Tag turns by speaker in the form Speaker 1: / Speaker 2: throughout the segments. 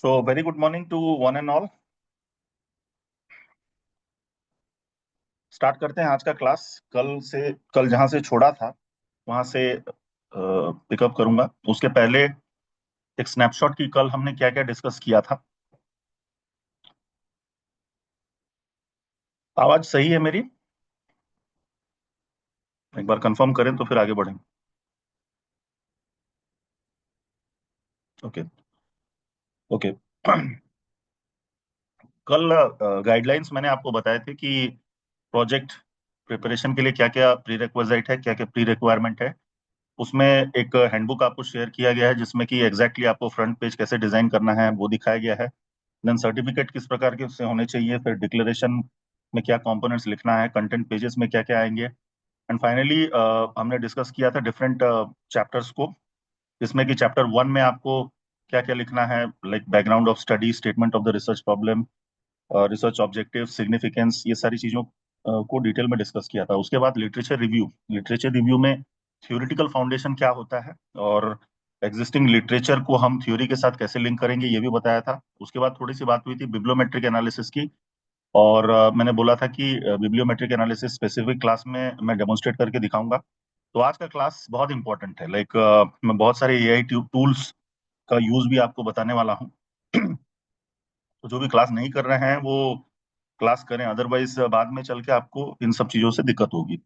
Speaker 1: So, very good morning to one and all. Start करते हैं आज का क्लास। कल जहां से छोड़ा था वहां से पिकअप करूंगा। उसके पहले एक स्नैपशॉट की कल हमने क्या क्या डिस्कस किया था। आवाज सही है मेरी? एक बार कंफर्म करें तो फिर आगे बढ़ें। Okay okay. कल गाइडलाइंस मैंने आपको बताए थे कि प्रोजेक्ट प्रिपरेशन के लिए क्या क्या प्री रिक्विजिट है, क्या क्या प्री रिक्वायरमेंट है। उसमें एक हैंडबुक आपको शेयर किया गया है जिसमें कि एग्जैक्टली आपको फ्रंट पेज कैसे डिजाइन करना है वो दिखाया गया है। देन सर्टिफिकेट किस प्रकार के उससे होने चाहिए, फिर डिक्लेरेशन में क्या कंपोनेंट्स लिखना है, कंटेंट पेजेस में क्या क्या आएंगे। एंड फाइनली हमने डिस्कस किया था डिफरेंट चैप्टर्स को, जिसमें कि चैप्टर 1 में आपको क्या क्या लिखना है, like background of study, statement of the research problem, research objective, significance, ये सारी चीजों को डिटेल में डिस्कस किया था। उसके बाद लिटरेचर रिव्यू में थ्योरेटिकल फाउंडेशन क्या होता है और एग्जिस्टिंग लिटरेचर को हम थ्योरी के साथ कैसे लिंक करेंगे ये भी बताया था। उसके बाद थोड़ी सी बात हुई थी बिब्लियोमेट्रिक एनालिसिस की, और मैंने बोला था कि बिब्लियोमेट्रिक एनालिसिस स्पेसिफिक क्लास में मैं डेमोन्स्ट्रेट करके दिखाऊंगा। तो आज का क्लास बहुत इंपॉर्टेंट है। लाइक मैं बहुत सारे एआई टूल्स का यूज भी आपको बताने वाला हूँ। तो जो भी क्लास नहीं कर रहे हैं वो क्लास करें, अदरवाइज बाद में चल के आपको इन सब चीजों से दिक्कत होगी।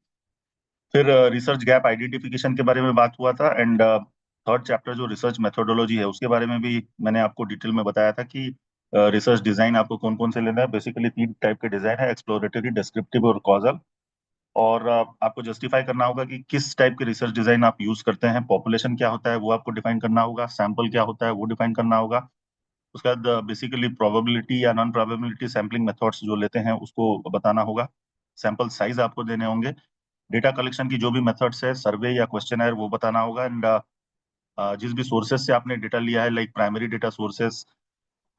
Speaker 1: फिर रिसर्च गैप आइडेंटिफिकेशन के बारे में बात हुआ था। एंड थर्ड चैप्टर जो रिसर्च मेथोडोलॉजी है उसके बारे में भी मैंने आपको डिटेल में बताया था कि रिसर्च डिजाइन आपको कौन कौन से लेना है। बेसिकली 3 टाइप के डिजाइन है, एक्सप्लोरेटरी, डिस्क्रिप्टिव और कॉजल। और आपको जस्टिफाई करना होगा कि किस टाइप के रिसर्च डिजाइन आप यूज करते हैं। पॉपुलेशन क्या होता है वो आपको डिफाइन करना होगा, सैंपल क्या होता है वो डिफाइन करना होगा। उसके बाद बेसिकली प्रोबेबिलिटी या नॉन प्रोबेबिलिटी सैम्पलिंग मेथड्स जो लेते हैं उसको बताना होगा। सैंपल साइज आपको देने होंगे। डेटा कलेक्शन की जो भी मेथड्स है, सर्वे या क्वेश्चन वो बताना होगा। एंड जिस भी सोर्सेज से आपने डेटा लिया है, like primary data sources,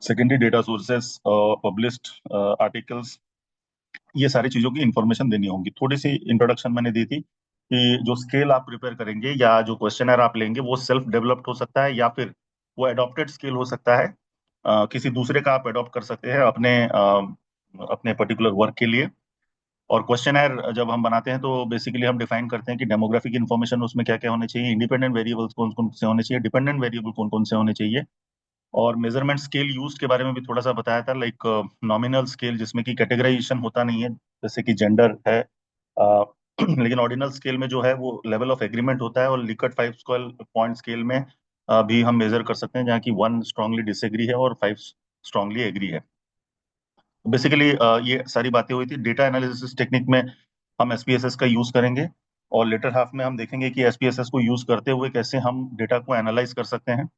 Speaker 1: secondary data sources, published articles, ये सारी चीजों की इंफॉर्मेशन देनी होगी। थोड़ी सी इंट्रोडक्शन मैंने दी थी कि जो स्केल आप प्रिपेयर करेंगे या जो क्वेश्चनर आप लेंगे वो सेल्फ डेवलप्ड हो सकता है या फिर वो एडॉप्टेड स्केल हो सकता है। किसी दूसरे का आप एडॉप्ट कर सकते हैं अपने अपने पर्टिकुलर वर्क के लिए। और क्वेश्चनर जब हम बनाते हैं तो बेसिकली हम डिफाइन करते हैं कि डेमोग्राफिक इन्फॉर्मेशन उसमें क्या क्या होने चाहिए, इंडिपेंडेंट वेरिएबल्स कौन कौन से होने चाहिए, डिपेंडेंट वेरिएबल कौन कौन से होने चाहिए। और मेजरमेंट स्केल यूज के बारे में भी थोड़ा सा बताया था, लाइक नॉमिनल स्केल जिसमें कि कैटेगराइजेशन होता नहीं है, जैसे कि जेंडर है। अ, लेकिन ऑर्डिनल स्केल में जो है वो लेवल ऑफ एग्रीमेंट होता है। और लिकट 5 स्क्वायर पॉइंट स्केल में भी हम मेजर कर सकते हैं, जहाँ की 1 स्ट्रांगली डिसएग्री है और 5 स्ट्रांगली एग्री है। बेसिकली ये सारी बातें हुई थी। डेटा एनालिसिस टेक्निक में हम एसपीएसएस का यूज करेंगे, और लेटर हाफ में हम देखेंगे कि एसपीएसएस को यूज करते हुए कैसे हम डेटा को एनालाइज कर सकते हैं।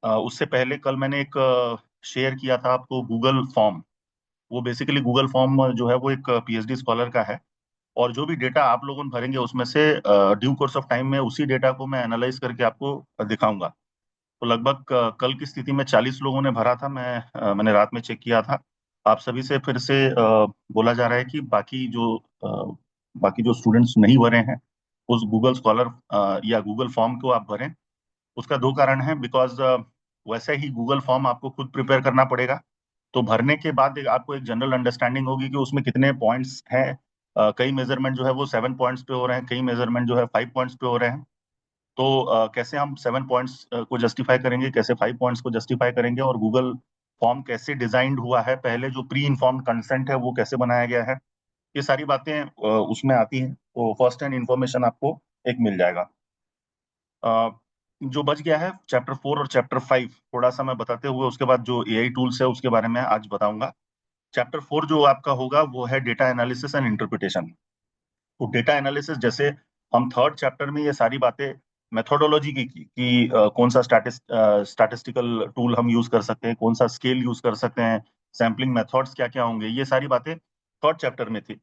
Speaker 1: उससे पहले कल मैंने एक शेयर किया था आपको गूगल फॉर्म। वो बेसिकली गूगल फॉर्म जो है वो एक पीएचडी स्कॉलर का है, और जो भी डेटा आप लोगों भरेंगे उसमें से ड्यू कोर्स ऑफ टाइम में उसी डेटा को मैं एनालाइज करके आपको दिखाऊंगा। तो लगभग कल की स्थिति में 40 लोगों ने भरा था। मैंने रात में चेक किया था। आप सभी से फिर से बोला जा रहा है कि बाकी जो स्टूडेंट्स नहीं भरे हैं उस गूगल स्कॉलर या गूगल फॉर्म को आप भरें। उसका 2 कारण है। बिकॉज वैसे ही गूगल फॉर्म आपको खुद प्रिपेयर करना पड़ेगा, तो भरने के बाद आपको एक जनरल अंडरस्टैंडिंग होगी कि उसमें कितने पॉइंट्स हैं। कई मेजरमेंट जो है वो 7 पॉइंट्स पे हो रहे हैं, कई मेजरमेंट जो है 5 पॉइंट्स पे हो रहे हैं। तो कैसे हम 7 पॉइंट्स को जस्टिफाई करेंगे, कैसे 5 पॉइंट्स को जस्टिफाई करेंगे, और गूगल फॉर्म कैसे डिजाइंड हुआ है, पहले जो प्री इन्फॉर्म्ड कंसेंट है वो कैसे बनाया गया है, ये सारी बातें उसमें आती हैं। तो फर्स्ट हैंड इन्फॉर्मेशन आपको एक मिल जाएगा। अ, जो बच गया है चैप्टर 4 और चैप्टर 5 थोड़ा सा मैं बताते हुए उसके बाद जो एआई टूल्स है उसके बारे में आज बताऊंगा। चैप्टर 4 जो आपका होगा वो है डेटा एनालिसिस एंड इंटरप्रिटेशन। तो डेटा एनालिसिस जैसे हम थर्ड चैप्टर में ये सारी बातें मेथोडोलॉजी की कि कौन सा स्टैटिस्टिकल टूल हम यूज कर सकते हैं, कौन सा स्केल यूज कर सकते हैं, सैम्पलिंग मेथड्स क्या क्या होंगे, ये सारी बातें थर्ड चैप्टर में थी।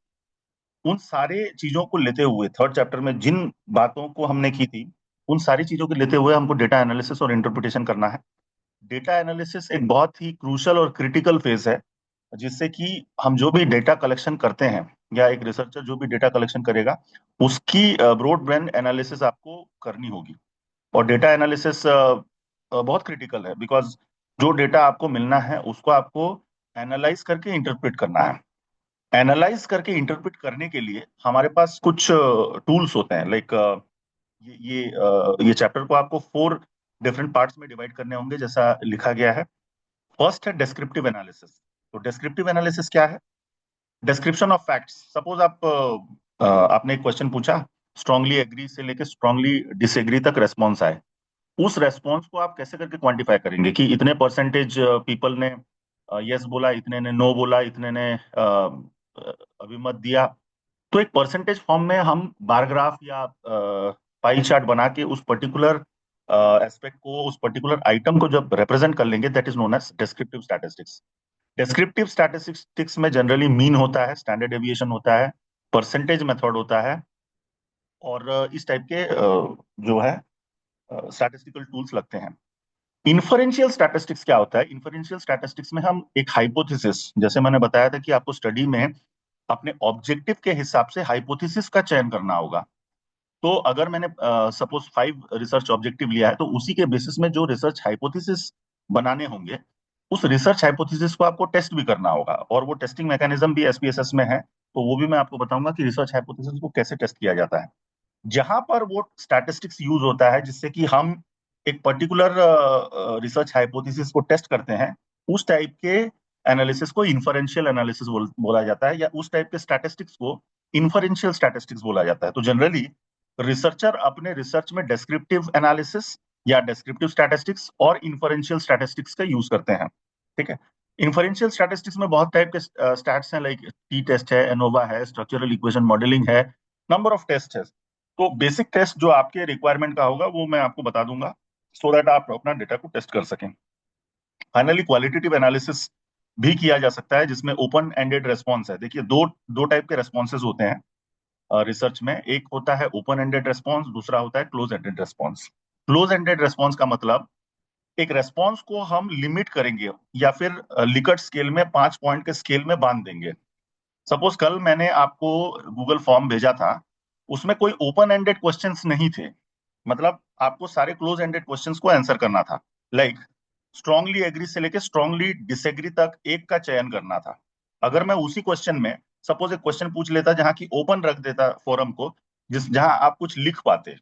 Speaker 1: उन सारे चीजों को लेते हुए थर्ड चैप्टर में जिन बातों को हमने की थी उन सारी चीजों को लेते हुए हमको डेटा एनालिसिस और इंटरप्रिटेशन करना है। डेटा एनालिसिस एक बहुत ही क्रूशल और क्रिटिकल फेज है, जिससे कि हम जो भी डेटा कलेक्शन करते हैं या एक रिसर्चर जो भी डेटा कलेक्शन करेगा उसकी ब्रॉड ब्रेन एनालिसिस आपको करनी होगी। और डेटा एनालिसिस बहुत क्रिटिकल है, बिकॉज जो डेटा आपको मिलना है उसको आपको एनालाइज करके इंटरप्रेट करना है। एनालाइज करके इंटरप्रेट करने के लिए हमारे पास कुछ टूल्स होते हैं। लाइक ये चैप्टर को आपको 4 डिफरेंट पार्ट्स में डिवाइड करने होंगे जैसा लिखा गया है। फर्स्ट है डिस्क्रिप्टिव एनालिसिस। तो डिस्क्रिप्टिव एनालिसिस क्या है? Description of facts. सपोज आपने एक क्वेश्चन पूछा, स्ट्रांगली एग्री से लेके स्ट्रांगली डिसएग्री तक रेस्पॉन्स आए। उस रेस्पॉन्स को आप कैसे करके क्वांटिफाई करेंगे कि इतने परसेंटेज पीपल ने यस बोला, इतने ने नो बोला, इतने ने अभिमत दिया। तो एक परसेंटेज फॉर्म में हम बार ग्राफ या पाई चार्ट बना के उस पर्टिकुलर एस्पेक्ट को, उस पर्टिकुलर आइटम को जब रिप्रेजेंट कर लेंगे, that is known as descriptive statistics. Descriptive statistics में जनरली मीन होता है, स्टैंडर्ड डेविएशन होता है, परसेंटेज मेथड होता है, और इस टाइप के जो है स्टैटिस्टिकल टूल्स लगते हैं। इन्फरेंशियल स्टैटिस्टिक्स क्या होता है? इन्फरेंशियल स्टैटिस्टिक्स में हम एक हाइपोथेसिस, जैसे मैंने बताया था कि आपको स्टडी में अपने ऑब्जेक्टिव के हिसाब से हाइपोथेसिस का चयन करना होगा। तो अगर मैंने सपोज 5 रिसर्च ऑब्जेक्टिव लिया है, तो उसी के बेसिस में जो रिसर्च हाइपोथेसिस बनाने होंगे, उस रिसर्च हाइपोथेसिस को आपको टेस्ट भी करना होगा, और वो टेस्टिंग मैकेनिज्म भी एसपीएसएस में है। तो वो भी मैं आपको बताऊंगा कि रिसर्च हाइपोथेसिस को कैसे टेस्ट किया जाता है। जहां पर वो स्टैटिस्टिक्स यूज होता है जिससे कि हम एक पर्टिकुलर रिसर्च हाइपोथेसिस को टेस्ट करते हैं, उस टाइप के एनालिसिस को इन्फरेंशियल एनालिसिस बोला जाता है, या उस टाइप के स्टैटिस्टिक्स को इन्फरेंशियल स्टैटिस्टिक्स बोला जाता है। तो जनरली रिसर्चर अपने रिसर्च में डिस्क्रिप्टिव एनालिसिस या डिस्क्रिप्टिव स्टैटिस्टिक्स और इन्फरेंशियल स्टैटिस्टिक्स का यूज करते हैं। ठीक है। इन्फरेंशियल स्टैटिस्टिक्स में बहुत टाइप के स्टैट्स हैं, लाइक टी टेस्ट है, एनोवा है, स्ट्रक्चरल इक्वेशन मॉडलिंग है, नंबर ऑफ टेस्ट है। तो बेसिक टेस्ट जो आपके रिक्वायरमेंट का होगा वो मैं आपको बता दूंगा, सो दैट आप अपना डेटा को टेस्ट कर सकें। फाइनली क्वालिटेटिव एनालिसिस भी किया जा सकता है, जिसमें ओपन एंडेड रेस्पॉन्स है। देखिए, दो दो टाइप के रेस्पॉन्सेज होते हैं रिसर्च में। एक होता है ओपन एंडेड रेस्पॉन्स, दूसरा होता है close ended response. Close ended response का मतलब एक रेस्पॉन्स को हम लिमिट करेंगे या फिर लिकर्ट स्केल में 5 पॉइंट के स्केल में बांध देंगे। सपोज कल मैंने आपको गूगल फॉर्म भेजा था, उसमें कोई ओपन एंडेड क्वेश्चंस नहीं थे। मतलब आपको सारे क्लोज एंडेड क्वेश्चंस को आंसर करना था। लाइक स्ट्रांगली एग्री से लेके स्ट्रांगली डिसएग्री तक एक का चयन करना था। अगर मैं उसी क्वेश्चन में सपोज एक क्वेश्चन पूछ लेता जहां की ओपन रख देता फोरम को, जिस जहां आप कुछ लिख पाते,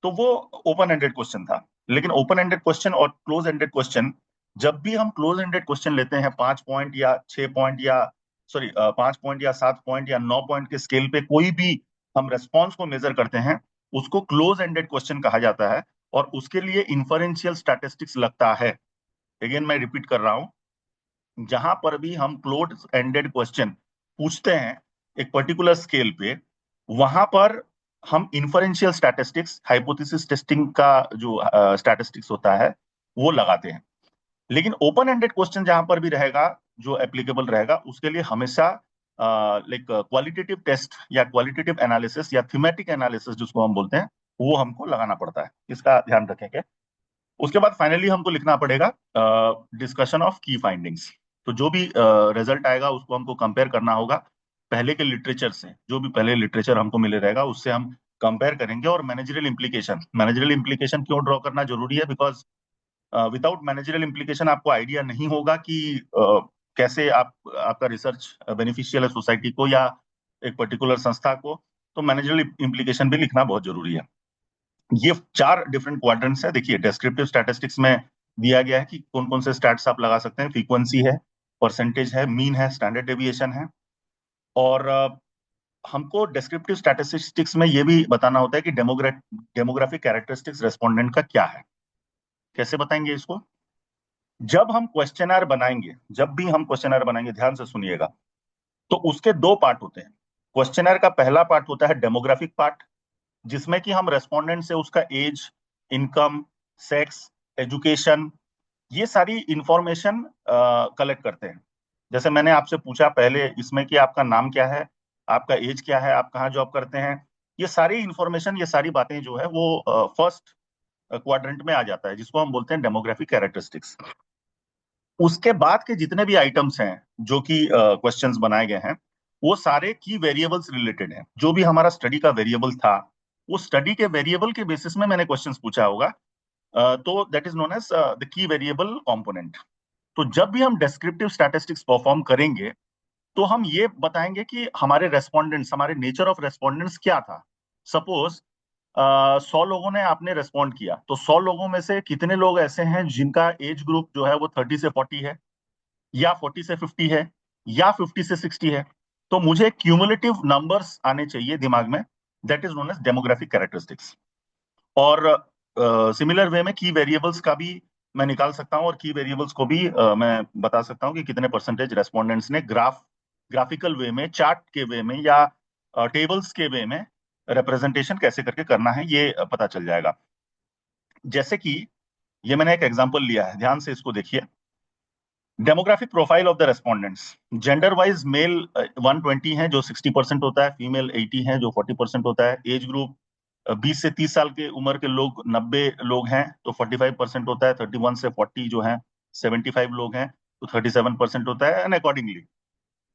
Speaker 1: तो वो ओपन एंडेड क्वेश्चन था। लेकिन ओपन एंडेड क्वेश्चन और क्लोज एंडेड क्वेश्चन, जब भी हम क्लोज एंडेड क्वेश्चन लेते हैं 5 पॉइंट या 6 पॉइंट या सॉरी 5 पॉइंट या 7 पॉइंट या 9 पॉइंट के स्केल पे कोई भी हम रेस्पॉन्स को मेजर करते हैं, उसको क्लोज एंडेड क्वेश्चन कहा जाता है, और उसके लिए इन्फरेंशियल स्टैटिस्टिक्स लगता है। अगेन मैं रिपीट कर रहा हूं, जहां पर भी हम क्लोज एंडेड क्वेश्चन पूछते हैं एक पर्टिकुलर स्केल पे, वहां पर हम इन्फरेंशियल स्टैटिस्टिक्स, हाइपोथेसिस टेस्टिंग का जो स्टैटिस्टिक्स होता है वो लगाते हैं। लेकिन ओपन एंडेड क्वेश्चन जहां पर भी रहेगा, जो एप्लीकेबल रहेगा, उसके लिए हमेशा लाइक क्वालिटेटिव टेस्ट या क्वालिटेटिव एनालिसिस या थीमेटिक एनालिसिस जिसको हम बोलते हैं, वो हमको लगाना पड़ता है। इसका ध्यान रखेंगे। उसके बाद फाइनली हमको लिखना पड़ेगा डिस्कशन ऑफ की फाइंडिंग्स। तो जो भी रिजल्ट आएगा उसको हमको कंपेयर करना होगा पहले के लिटरेचर से। जो भी पहले लिटरेचर हमको मिले रहेगा उससे हम कंपेयर करेंगे। और मैनेजरियल इम्प्लीकेशन क्यों ड्रॉ करना जरूरी है? बिकॉज विदाउट मैनेजरियल इम्प्लीकेशन आपको आइडिया नहीं होगा कि कैसे आपका रिसर्च बेनिफिशियल है सोसाइटी को या एक पर्टिकुलर संस्था को। तो मैनेजरियल इम्प्लीकेशन भी लिखना बहुत जरूरी है। ये 4 डिफरेंट क्वाड्रेंट्स है। देखिए, डिस्क्रिप्टिव स्टैटिस्टिक्स में दिया गया है कि कौन कौन से स्टैट्स आप लगा सकते हैं। फ्रीक्वेंसी है, परसेंटेज है, मीन है, स्टैंडर्ड डेविएशन है। और हमको डिस्क्रिप्टिव स्टैटिस्टिक्स में ये भी बताना होता है कि डेमोग्राफिक कैरेक्टरिस्टिक्स रेस्पोंडेंट का क्या है। कैसे बताएंगे इसको? जब भी हम क्वेश्चनर बनाएंगे, ध्यान से सुनिएगा, तो उसके 2 पार्ट होते हैं। क्वेश्चनर का पहला पार्ट होता है डेमोग्राफिक पार्ट, जिसमें कि हम रेस्पोंडेंट से उसका एज, इनकम, सेक्स, एजुकेशन, ये सारी इंफॉर्मेशन कलेक्ट करते हैं। जैसे मैंने आपसे पूछा पहले इसमें कि आपका नाम क्या है, आपका एज क्या है, आप कहाँ जॉब करते हैं, ये सारी इंफॉर्मेशन, ये सारी बातें जो है वो फर्स्ट क्वाड्रेंट में आ जाता है, जिसको हम बोलते हैं डेमोग्राफिक कैरेक्टरिस्टिक्स। उसके बाद के जितने भी आइटम्स हैं जो कि क्वेश्चंस बनाए गए हैं, वो सारे की वेरिएबल्स रिलेटेड हैं। जो भी हमारा स्टडी का वेरिएबल था, वो स्टडी के वेरिएबल के बेसिस में मैंने क्वेश्चंस पूछा होगा। तो that is known as the key variable component. तो जब भी हम डिस्क्रिप्टिव स्टैटिस्टिक्स परफॉर्म करेंगे तो हम ये बताएंगे कि हमारे रेस्पोंडेंट्स, हमारे नेचर ऑफ रेस्पोंडेंट्स क्या था। सपोज 100 लोगों ने आपने रेस्पॉन्ड किया, तो 100 लोगों में से कितने लोग ऐसे हैं जिनका एज ग्रुप जो है वो 30 से 40 है, या 40 से 50 है, या 50 से 60 है। तो मुझे क्यूमुलेटिव नंबर्स आने चाहिए दिमाग में, that is known as demographic characteristics. और सिमिलर वे में की वेरिएबल्स का भी मैं निकाल सकता हूँ, और की वेरिएबल्स को भी मैं बता सकता हूँ कि कितने परसेंटेज रेस्पोंडेंट्स ने ग्राफिकल वे में, चार्ट के वे में, या टेबल्स के वे में रिप्रेजेंटेशन कैसे करके करना है, ये पता चल जाएगा। जैसे कि ये मैंने एक एग्जांपल लिया है, ध्यान से इसको देखिए। Demographic profile of the respondents, gender wise male 120 है जो 60% होता है, फीमेल 80 है जो 40% होता है। एज ग्रुप 20 से 30 साल के उम्र के लोग 90 लोग हैं तो 45% होता है। 31 से 40 जो है 75 लोग हैं तो 37% होता है, एंड अकॉर्डिंगली।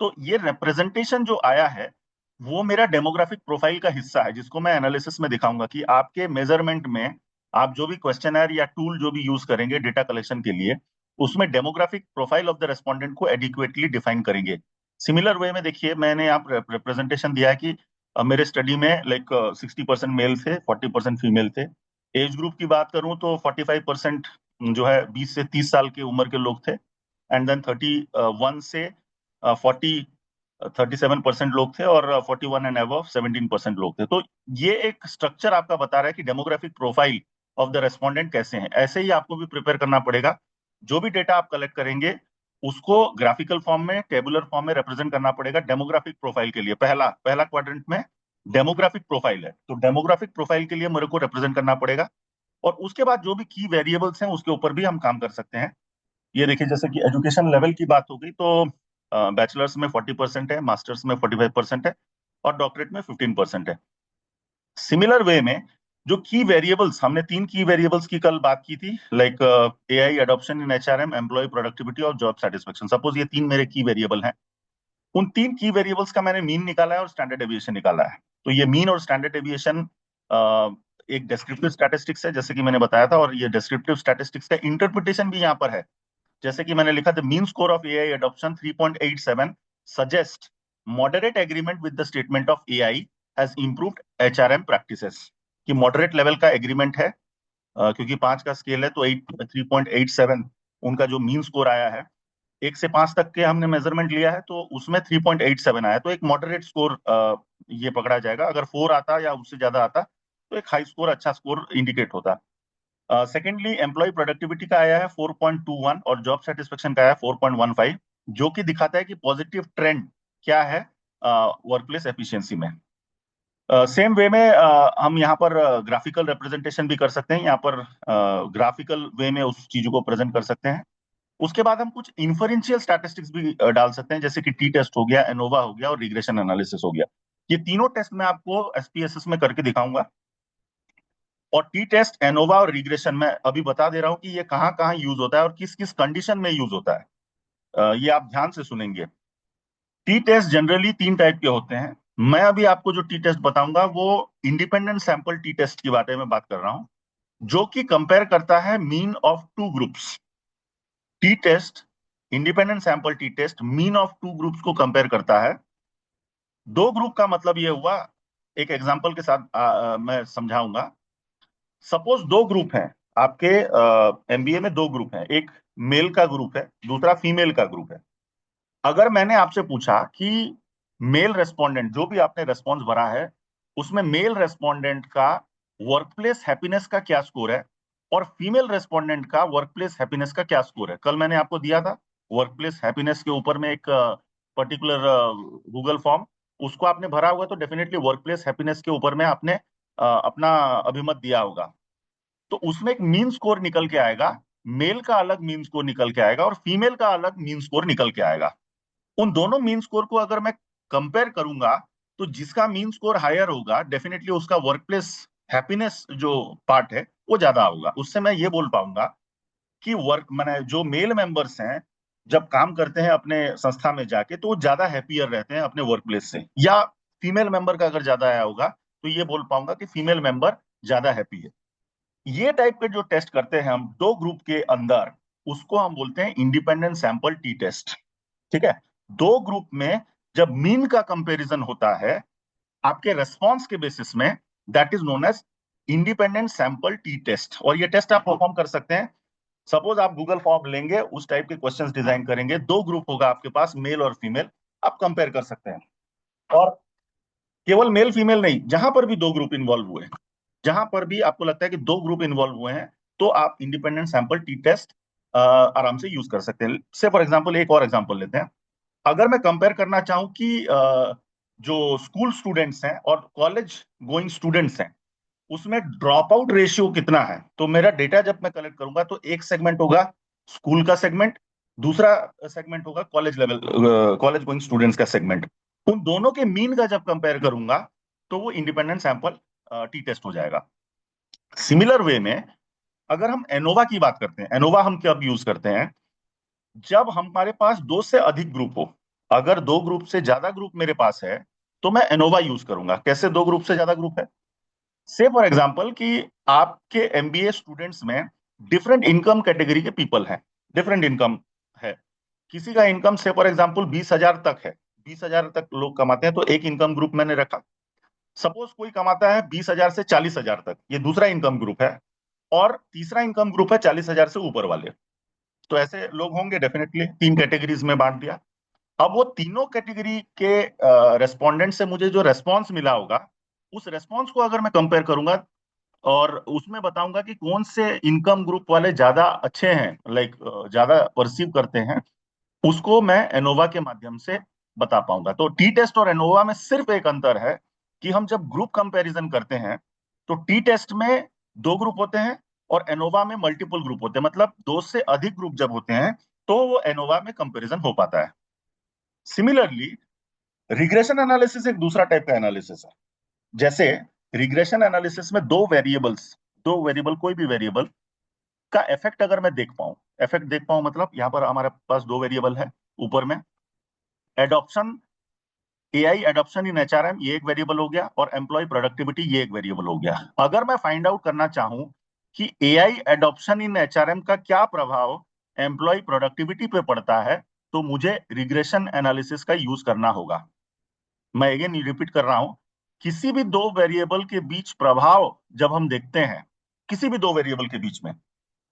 Speaker 1: तो ये रिप्रेजेंटेशन जो आया है वो मेरा डेमोग्राफिक प्रोफाइल का हिस्सा है, जिसको मैं एनालिसिस में दिखाऊंगा कि आपके मेजरमेंट में आप जो भी क्वेश्चनर या टूल जो भी यूज करेंगे डेटा कलेक्शन के लिए, उसमें demographic profile of the respondent को एडिक्वेटली डिफाइन करेंगे। सिमिलर वे में देखिए, मैंने आप रिप्रेजेंटेशन दिया है कि मेरे स्टडी में लाइक 60% मेल थे, 40% फीमेल थे। एज ग्रुप की बात करूं तो 45% जो है 20 से 30 साल की उम्र के लोग थे, एंड देन 31 से 37% लोग थे, और 41 एंड अबव 17% लोग थे। तो ये एक स्ट्रक्चर आपका बता रहा है कि demographic profile of the respondent कैसे हैं। ऐसे ही आपको भी प्रिपेयर करना पड़ेगा। जो भी डेटा आप कलेक्ट करेंगे उसको ग्राफिकल फॉर्म में, टेबुलर फॉर्म में रिप्रेजेंट करना पड़ेगा डेमोग्राफिक प्रोफाइल के लिए। पहला पहला क्वाड्रेंट में डेमोग्राफिक प्रोफाइल है, तो डेमोग्राफिक प्रोफाइल के लिए मेरे को रिप्रेजेंट करना पड़ेगा। और उसके बाद जो भी की वेरिएबल्स हैं उसके ऊपर भी हम काम कर सकते हैं। ये देखिए, जैसे कि एजुकेशन लेवल की बात हो गई तो बैचलर्स में 40% है, मास्टर्स में 45% है, और डॉक्टरेट में 15% है। सिमिलर वे में जो की वेरिएबल्स, हमने 3 की वेरिएबल्स की कल बात की थी, लाइक एआई एडॉप्शन इन एचआरएम, एम्प्लॉय प्रोडक्टिविटी और जॉब सेटिस्फेक्शन। सपोज ये 3 मेरे की वेरिएबल हैं। उन 3 की वेरिएबल्स का मैंने मीन निकाला है और स्टैंडर्ड डेविएशन निकाला है। तो ये मीन और स्टैंडर्ड डेविएशन एक डिस्क्रिप्टिव स्टैटिस्टिक्स है, जैसे कि मैंने बताया था, और ये डिस्क्रिप्टिव स्टैटिस्टिक्स का इंटरप्रिटेशन भी यहाँ पर है। जैसे कि मैंने लिखा, the mean score of AI adoption 3.87 suggest moderate agreement with the statement of AI has improved HRM practices. कि मॉडरेट लेवल का एग्रीमेंट है, क्योंकि 5 का स्केल है तो 3.87 उनका जो मीन स्कोर आया है। 1 से 5 तक के हमने मेजरमेंट लिया है तो उसमें 3.87 आया, तो एक मॉडरेट स्कोर ये पकड़ा जाएगा। अगर 4 आता या उससे ज्यादा आता तो एक हाई स्कोर, अच्छा स्कोर इंडिकेट होता। सेकेंडली, एम्प्लॉय प्रोडक्टिविटी का आया है 4.21, और जॉब सेटिस्फेक्शन का आया है 4.15, जो कि दिखाता है कि पॉजिटिव ट्रेंड क्या है वर्क प्लेस एफिशिएंसी में। सेम वे में हम यहाँ पर ग्राफिकल रिप्रेजेंटेशन भी कर सकते हैं। यहाँ पर ग्राफिकल वे में उस चीजों को प्रेजेंट कर सकते हैं। उसके बाद हम कुछ इन्फरेंशियल स्टैटिस्टिक्स भी डाल सकते हैं, जैसे कि टी टेस्ट हो गया, एनोवा हो गया, और रिग्रेशन एनालिसिस हो गया। ये तीनों टेस्ट मैं आपको एसपीएसएस में करके दिखाऊंगा। और टी टेस्ट, एनोवा और रिग्रेशन में अभी बता दे रहा हूं कि ये कहाँ कहाँ यूज होता है और किस किस कंडीशन में यूज होता है। ये आप ध्यान से सुनेंगे। टी टेस्ट जनरली 3 टाइप के होते हैं। मैं अभी आपको जो टी टेस्ट बताऊंगा वो इंडिपेंडेंट सैंपल टी टेस्ट की बारे में बात कर रहा हूं, जो कि कंपेयर करता है mean of 2 groups. T test, independent sample t test, mean of 2 groups को कंपेयर करता है। 2 ग्रुप का मतलब ये हुआ, एक एग्जांपल के साथ मैं समझाऊंगा। सपोज 2 ग्रुप हैं आपके एमबीए में। 2 ग्रुप हैं, एक मेल का ग्रुप है, दूसरा फीमेल का ग्रुप है। अगर मैंने आपसे पूछा कि मेल रेस्पोंडेंट, जो भी आपने रेस्पॉन्स भरा है, उसमें मेल रेस्पोंडेंट का वर्कप्लेस हैप्पीनेस का क्या स्कोर है और फीमेल रेस्पोंडेंट का वर्कप्लेस हैप्पीनेस का क्या स्कोर है। कल मैंने आपको दिया था वर्कप्लेस हैप्पीनेस के ऊपर में एक पर्टिकुलर गूगल फॉर्म, उसको आपने भरा हुआ, तो डेफिनेटली वर्कप्लेस हैप्पीनेस के ऊपर में आपने अपना अभिमत दिया होगा। तो उसमें एक मीन स्कोर निकल के आएगा, मेल का अलग मीन स्कोर निकल के आएगा और फीमेल का अलग मीन स्कोर निकल के आएगा। उन दोनों मीन स्कोर को अगर मैं कंपेयर करूंगा तो जिसका मीन स्कोर हायर होगा डेफिनेटली उसका वर्कप्लेस हैप्पीनेस जो पार्ट है वो ज्यादा होगा। उससे मैं ये बोल पाऊंगा कि वर्क मैंने जो मेल मेंबर्स हैं जब काम करते हैं अपने संस्था में जाके तो वो ज्यादा हैप्पियर रहते हैं अपने वर्क प्लेस से। या फीमेल मेंबर का अगर ज्यादा आया होगा तो ये बोल पाऊंगा कि फीमेल मेंबर ज्यादा हैप्पी है। ये टाइप के जो टेस्ट करते हैं हम दो ग्रुप के अंदर, उसको हम बोलते हैं इंडिपेंडेंट सैंपल टी टेस्ट। ठीक है। दो ग्रुप में जब मीन का कंपैरिजन होता है आपके रेस्पॉन्स के बेसिस में, that is known as independent sample t test. और ये टेस्ट आप परफॉर्म कर सकते हैं। सपोज आप गूगल फॉर्म लेंगे, उस टाइप के क्वेश्चंस डिजाइन करेंगे, दो ग्रुप होगा आपके पास, मेल और फीमेल, आप कंपेयर कर सकते हैं। और केवल मेल फीमेल नहीं, जहां पर भी दो ग्रुप इन्वॉल्व हुए, जहां पर भी आपको लगता है कि दो ग्रुप इन्वॉल्व हुए हैं, तो आप इंडिपेंडेंट सैंपल टी टेस्ट आराम से यूज कर सकते हैं। से फॉर एग्जांपल एक और एग्जांपल लेते हैं। अगर मैं कंपेयर करना चाहूं कि जो स्कूल स्टूडेंट्स हैं और कॉलेज गोइंग स्टूडेंट्स हैं, उसमें ड्रॉप आउट रेशियो कितना है, तो मेरा डेटा जब मैं कलेक्ट करूंगा तो एक सेगमेंट होगा स्कूल का सेगमेंट, दूसरा सेगमेंट होगा college level, college going students का सेगमेंट। उन दोनों के मीन का जब कंपेयर करूंगा तो वो इंडिपेंडेंट सैंपल टी टेस्ट हो जाएगा। सिमिलर वे में अगर हम एनोवा की बात करते हैं, एनोवा हम कब यूज करते हैं, जब हमारे पास दो से अधिक ग्रुप हो। अगर दो ग्रुप से ज्यादा ग्रुप मेरे पास है तो मैं एनोवा यूज करूंगा। कैसे दो ग्रुप से ज्यादा ग्रुप है, से फॉर एग्जाम्पल कि आपके एमबीए स्टूडेंट्स में डिफरेंट इनकम कैटेगरी के पीपल हैं, डिफरेंट इनकम है। किसी का इनकम से फॉर एग्जाम्पल 20,000 तक है, 20,000 तक लोग कमाते हैं, तो एक इनकम ग्रुप मैंने रखा। सपोज कोई कमाता है 20,000 से 40,000 तक, ये दूसरा इनकम ग्रुप है। और तीसरा इनकम ग्रुप है 40,000 से ऊपर वाले। तो ऐसे लोग होंगे डेफिनेटली, तीन कैटेगरीज में बांट दिया। अब वो तीनों कैटेगरी के रेस्पोंडेंट से मुझे जो रेस्पॉन्स मिला होगा, उस रेस्पॉन्स को अगर मैं कंपेयर करूंगा और उसमें बताऊंगा कि कौन से इनकम ग्रुप वाले ज्यादा अच्छे हैं, लाइक ज्यादा परसीव करते हैं, उसको मैं एनोवा के माध्यम से बता पाऊंगा। तो टी टेस्ट और एनोवा में सिर्फ एक अंतर है कि हम जब ग्रुप कंपैरिजन करते हैं तो टी टेस्ट में दो ग्रुप होते हैं और एनोवा में मल्टीपल ग्रुप होते हैं। मतलब दो से अधिक ग्रुप जब होते हैं तो वो एनोवा में कंपैरिजन हो पाता है। सिमिलरली रिग्रेशन एनालिसिस एक दूसरा टाइप का एनालिसिस है। जैसे रिग्रेशन एनालिसिस में दो वेरिएबल कोई भी वेरिएबल का इफेक्ट अगर मैं देख पाऊं, इफेक्ट देख पाऊं मतलब यहां पर हमारे पास दो वेरिएबल है ऊपर में, एडॉप्शन, एआई एडॉप्शन इन एचआरएम ये एक वेरिएबल हो गया, और एम्प्लॉय प्रोडक्टिविटी ये एक वेरिएबल हो गया। अगर मैं फाइंड आउट करना चाहूं कि एआई एडॉप्शन इन एचआरएम का क्या प्रभाव एम्प्लॉय प्रोडक्टिविटी पे पड़ता है, तो मुझे रिग्रेशन एनालिसिस का यूज करना होगा। मैं अगेन रिपीट कर रहा हूं, किसी भी दो वेरिएबल के बीच प्रभाव जब हम देखते हैं, किसी भी दो वेरिएबल के बीच में,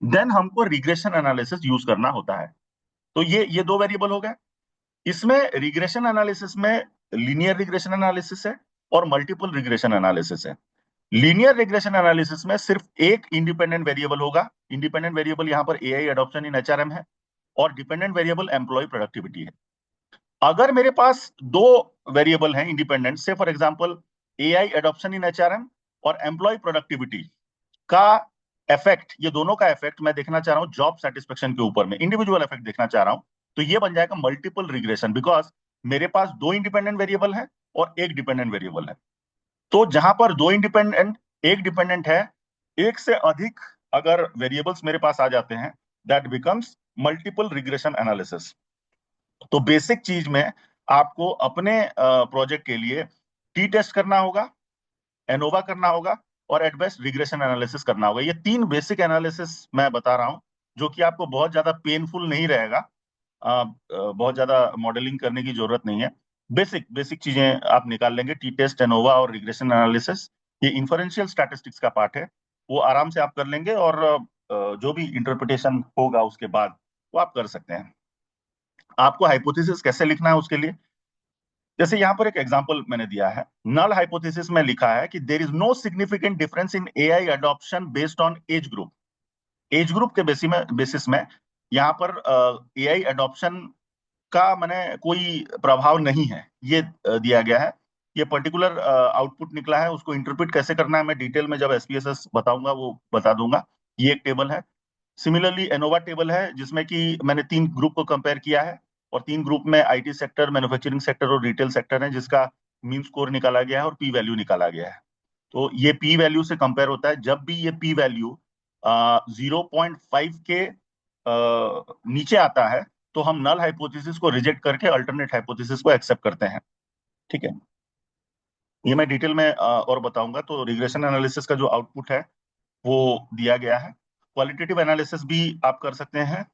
Speaker 1: देन हमको रिग्रेशन एनालिसिस यूज करना होता है। तो ये दो वेरिएबल हो गए। इसमें रिग्रेशन एनालिसिस में लीनियर रिग्रेशन एनालिसिस है और मल्टीपल रिग्रेशन एनालिसिस है। लीनियर रिग्रेशन एनालिसिस में सिर्फ एक इंडिपेंडेंट वेरिएबल होगा। इंडिपेंडेंट वेरिएबल यहां पर एआई एडॉप्शन इन एचआरएम है, और डिपेंडेंट वेरिएबल एम्प्लॉय प्रोडक्टिविटी है। अगर मेरे पास दो वेरिएबल हैं इंडिपेंडेंट, से for example AI adoption in HRM और एम्प्लॉय प्रोडक्टिविटी का इफेक्ट, ये दोनों का इफेक्ट मैं देखना चाह रहा हूं जॉब सेटिस्फेक्शन के ऊपर में, इंडिविजुअल इफेक्ट देखना चाह रहा हूं, तो ये बन जाएगा मल्टीपल रिग्रेशन, बिकॉज मेरे पास दो इंडिपेंडेंट वेरिएबल है और एक डिपेंडेंट वेरिएबल है। तो जहां पर दो इंडिपेंडेंट, एक डिपेंडेंट है, एक से अधिक अगर वेरिएबल्स मेरे पास आ जाते हैं, that becomes multiple regression analysis. तो बेसिक चीज में आपको अपने प्रोजेक्ट के लिए टी टेस्ट करना होगा, एनोवा करना होगा, और एट बेस्ट रिग्रेशन एनालिसिस करना होगा। ये तीन बेसिक एनालिसिस मैं बता रहा हूं, जो कि आपको बहुत ज्यादा पेनफुल नहीं रहेगा। बहुत ज्यादा मॉडलिंग करने की जरूरत नहीं है। बेसिक बेसिक चीजें आप निकाल लेंगे, टी टेस्ट, एनोवा और रिग्रेशन एनालिसिस। ये इन्फरेंशियल स्टैटिस्टिक्स का पार्ट है, वो आराम से आप कर लेंगे, और जो भी इंटरप्रिटेशन होगा उसके बाद वो आप कर सकते हैं। आपको हाइपोथेसिस कैसे लिखना है उसके लिए, जैसे यहां पर एक एग्जांपल मैंने दिया है। नल हाइपोथेसिस में लिखा है कि there is no significant difference in AI adoption based on age group. Age group के बेसिस में यहाँ पर एआई अडॉप्शन का मैंने कोई प्रभाव नहीं है, ये दिया गया है। ये पर्टिकुलर आउटपुट निकला है, उसको इंटरप्रेट कैसे करना है मैं डिटेल में जब एसपीएसएस बताऊंगा वो बता दूंगा। ये एक टेबल है। सिमिलरली एनोवा टेबल है, जिसमें कि मैंने तीन ग्रुप को कंपेयर किया है, और तीन ग्रुप में आईटी सेक्टर, मैन्युफैक्चरिंग सेक्टर और रिटेल सेक्टर है, जिसका मीन स्कोर निकाला गया है और पी वैल्यू निकाला गया है। तो ये पी वैल्यू से कंपेयर होता है। जब भी ये पी वैल्यू 0.5 के नीचे आता है, तो हम नल हाइपोथेसिस को रिजेक्ट करके अल्टरनेट हाइपोथेसिस को एक्सेप्ट करते हैं। ठीक है। ये मैं डिटेल में और बताऊंगा। तो रिग्रेशन एनालिसिस का जो आउटपुट है, वो दिया गया है। क्वालिटेटिव एनालिसिस भी आप कर सकते हैं,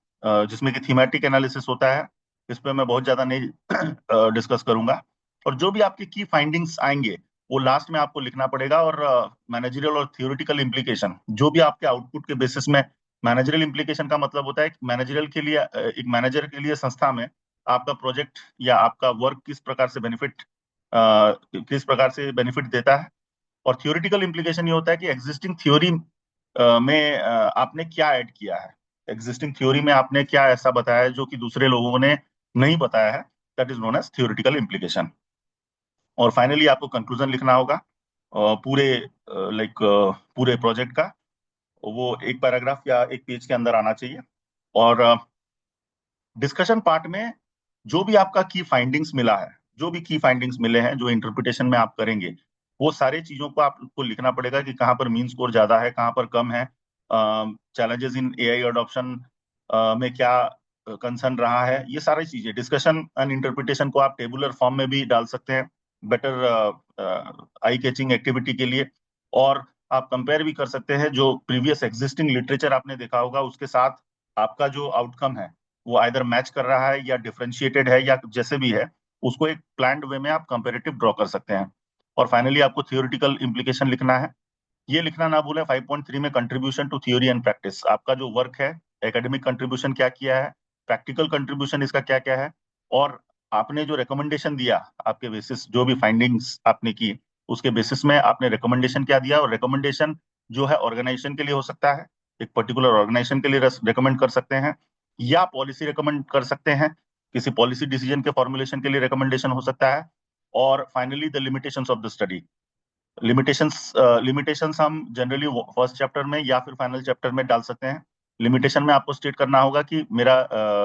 Speaker 1: जिसमें कि थीमेटिक एनालिसिस होता है। इस पे मैं बहुत ज्यादा नहीं डिस्कस करूंगा। और जो भी आपकी की फाइंडिंग्स आएंगे वो लास्ट में आपको लिखना पड़ेगा। और मैनेजरियल और थियोरिटिकल इम्प्लीकेशन जो भी आपके आउटपुट के बेसिस में, मैनेजरियल इम्प्लीकेशन का मतलब होता है मैनेजरियल के लिए, एक मैनेजर के लिए संस्था में आपका प्रोजेक्ट या आपका वर्क किस प्रकार से बेनिफिट देता है। और थियोरिटिकल इम्प्लीकेशन ये होता है कि एग्जिस्टिंग थ्योरी में आपने क्या ऐड किया है, एग्जिस्टिंग थ्योरी में आपने क्या ऐसा बताया है जो कि दूसरे लोगों ने नहीं बताया है। That is known as theoretical implication. और फाइनली आपको कंक्लूजन लिखना होगा पूरे पूरे प्रोजेक्ट का। वो एक पैराग्राफ या एक पेज के अंदर आना चाहिए। और डिस्कशन पार्ट में जो भी आपका की फाइंडिंग्स मिला है, जो भी की फाइंडिंग्स मिले हैं, जो इंटरप्रिटेशन में आप करेंगे, वो सारे चीजों को आपको लिखना पड़ेगा कि कहाँ पर मीन स्कोर ज्यादा है, कहाँ पर कम है, चैलेंजेस इन एआई अडॉप्शन में क्या कंसर्न रहा है। ये सारी चीजें डिस्कशन एंड इंटरप्रिटेशन को आप टेबुलर फॉर्म में भी डाल सकते हैं, बेटर आई कैचिंग एक्टिविटी के लिए। और आप कंपेयर भी कर सकते हैं जो प्रीवियस एग्जिस्टिंग लिटरेचर आपने देखा होगा उसके साथ आपका जो आउटकम है वो आइदर मैच कर रहा है या डिफरेंशिएटेड है या जैसे भी है, उसको एक प्लान्ड वे में आप कंपेरेटिव ड्रॉ कर सकते हैं। और फाइनली आपको थियोरिटिकल इम्प्लीकेशन लिखना है। ये लिखना ना भूलें 5.3 में, contribution to theory and practice. आपका जो वर्क है, एकेडमिक कंट्रीब्यूशन क्या किया है, प्रैक्टिकल कंट्रीब्यूशन इसका क्या क्या है, और आपने जो रिकमेंडेशन दिया, आपके बेसिस जो भी फाइंडिंग्स आपने की उसके बेसिस में आपने रिकमेंडेशन क्या दिया। और रिकमेंडेशन जो है ऑर्गेनाइजेशन के लिए हो सकता है, एक पर्टिकुलर ऑर्गेनाइजेशन के लिए रिकमेंड कर सकते हैं, या पॉलिसी रिकमेंड कर सकते हैं, किसी पॉलिसी डिसीजन के फॉर्मुलेशन के लिए रिकमेंडेशन हो सकता है। और finally the limitations of the study. Limitations हम जनरली फर्स्ट चैप्टर में या फिर फाइनल चैप्टर में डाल सकते हैं। लिमिटेशन में आपको स्टेट करना होगा कि मेरा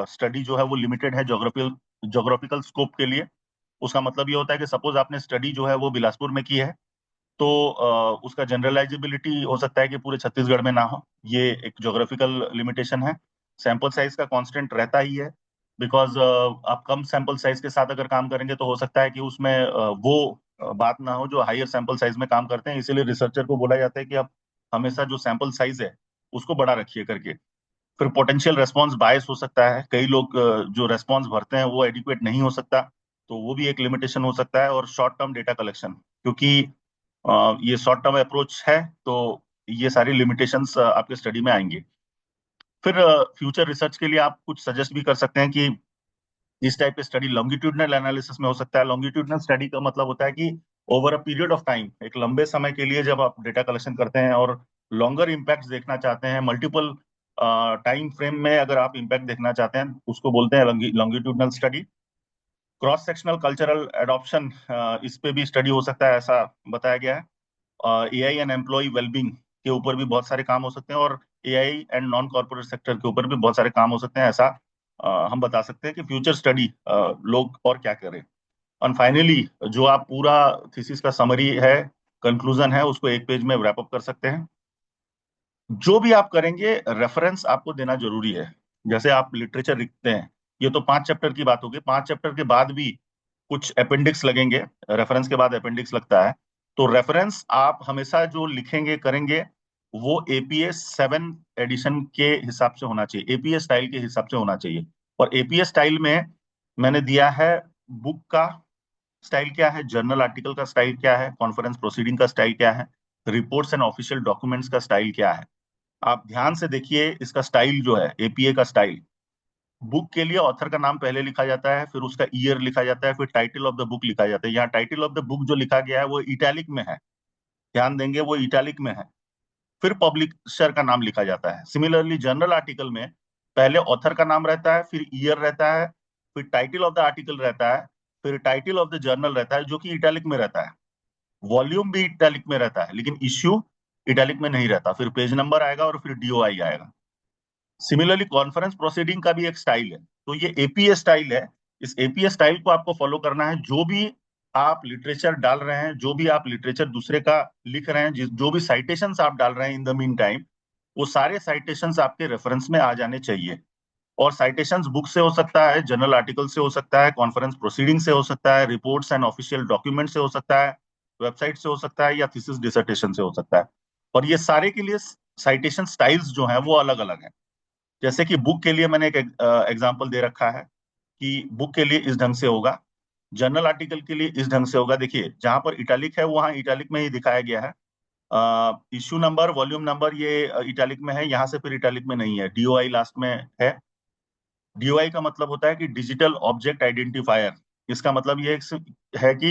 Speaker 1: स्टडी जो है वो लिमिटेड है जोग्राफिकल स्कोप के लिए। उसका मतलब ये होता है कि सपोज आपने स्टडी जो है वो बिलासपुर में की है, तो उसका जनरलाइजेबिलिटी हो सकता है कि पूरे छत्तीसगढ़ में ना हो। ये एक जोग्राफिकल लिमिटेशन है। सैंपल साइज का कांस्टेंट रहता ही है, बिकॉज आप कम सैंपल साइज के साथ अगर काम करेंगे तो हो सकता है कि उसमें वो बात ना हो जो हायर सैंपल साइज में काम करते हैं। इसीलिए रिसर्चर को बोला जाता है कि आप हमेशा जो सैंपल साइज है उसको बड़ा रखिए करके। फिर पोटेंशियल रेस्पॉन्स बायस हो सकता है, कई लोग जो रेस्पॉन्स भरते हैं वो एडिक्वेट नहीं हो सकता, तो वो भी एक लिमिटेशन हो सकता है। और शॉर्ट टर्म डेटा कलेक्शन, क्योंकि ये शॉर्ट टर्म अप्रोच है, तो ये सारी लिमिटेशंस आपके स्टडी में आएंगे। फिर फ्यूचर रिसर्च के लिए आप कुछ सजेस्ट भी कर सकते हैं कि इस टाइप के स्टडी लॉन्गिट्यूडनल एनालिसिस में हो सकता है। लॉन्गिट्यूडनल स्टडी का मतलब होता है कि over a period of time, एक लंबे समय के लिए जब आप डेटा कलेक्शन करते हैं और लॉन्गर इम्पैक्ट देखना चाहते हैं, मल्टीपल टाइम फ्रेम में अगर आप इम्पैक्ट देखना चाहते हैं, उसको बोलते हैं longitudinal study. Cross sectional cultural adoption, इस पे भी स्टडी हो सकता है, ऐसा बताया गया है। एआई एंड एम्प्लॉय वेलबींग के ऊपर भी बहुत सारे काम हो सकते हैं, और AI and non corporate sector के ऊपर भी बहुत सारे काम हो सकते हैं, ऐसा हम बता सकते हैं कि फ्यूचर स्टडी लोग और क्या करें। और फाइनली जो आप पूरा थीसिस का समरी है, कंक्लूजन है, उसको एक पेज में रैप अप कर सकते हैं। जो भी आप करेंगे रेफरेंस आपको देना जरूरी है। जैसे आप लिटरेचर लिखते हैं, ये तो 5 चैप्टर की बात होगी, 5 चैप्टर के बाद भी कुछ अपेंडिक्स लगेंगे, रेफरेंस के बाद अपेंडिक्स लगता है। तो रेफरेंस आप हमेशा जो लिखेंगे करेंगे वो APA 7 एडिशन के हिसाब से होना चाहिए, APA स्टाइल के हिसाब से होना चाहिए। और APA स्टाइल में मैंने दिया है बुक का स्टाइल क्या है, जर्नल आर्टिकल का स्टाइल क्या है, कॉन्फ्रेंस प्रोसीडिंग का स्टाइल क्या है, रिपोर्ट्स एंड ऑफिशियल डॉक्यूमेंट्स का स्टाइल क्या है। आप ध्यान से देखिए इसका स्टाइल जो है, APA का स्टाइल। बुक के लिए ऑथर का नाम पहले लिखा जाता है, फिर उसका ईयर लिखा जाता है, फिर टाइटल ऑफ द बुक लिखा जाता है। यहाँ टाइटल ऑफ द बुक जो लिखा गया है वो इटैलिक में है, ध्यान देंगे वो इटैलिक में है। फिर पब्लिशर का नाम लिखा जाता है। सिमिलरली जर्नल आर्टिकल में पहले ऑथर का नाम रहता है, फिर ईयर रहता है, फिर टाइटल ऑफ द आर्टिकल रहता है, फिर टाइटल ऑफ द जर्नल रहता है जो कि इटैलिक में रहता है। वॉल्यूम भी इटैलिक में रहता है, लेकिन इश्यू इटैलिक में नहीं रहता। फिर पेज नंबर आएगा और फिर DOI आएगा। सिमिलरली कॉन्फ्रेंस प्रोसीडिंग का भी एक स्टाइल है, तो ये APA स्टाइल है। इस APA स्टाइल को आपको फॉलो करना है। जो भी आप लिटरेचर डाल रहे हैं, जो भी आप लिटरेचर दूसरे का लिख रहे हैं, जो भी साइटेशंस आप डाल रहे हैं इन द मीन टाइम, वो सारे साइटेशंस आपके रेफरेंस में आ जाने चाहिए। और साइटेशंस बुक से हो सकता है, जर्नल आर्टिकल से हो सकता है, कॉन्फ्रेंस प्रोसीडिंग से हो सकता है, रिपोर्ट्स एंड ऑफिशियल डॉक्यूमेंट से हो सकता है, वेबसाइट से हो सकता है, या थीसिस डिसर्टेशन से हो सकता है। और ये सारे के लिए साइटेशन स्टाइल्स जो हैं वो अलग अलग हैं। जैसे कि बुक के लिए मैंने एक एग्जांपल दे रखा है कि बुक के लिए इस ढंग से होगा, जर्नल आर्टिकल के लिए इस ढंग से होगा। देखिए जहां पर इटैलिक है वहां इटैलिक में ही दिखाया गया है। इश्यू नंबर, वॉल्यूम नंबर ये इटैलिक में है, यहाँ से फिर इटैलिक में नहीं है, डीओआई लास्ट में है। डीओआई का मतलब होता है कि डिजिटल ऑब्जेक्ट आइडेंटिफायर। इसका मतलब ये है कि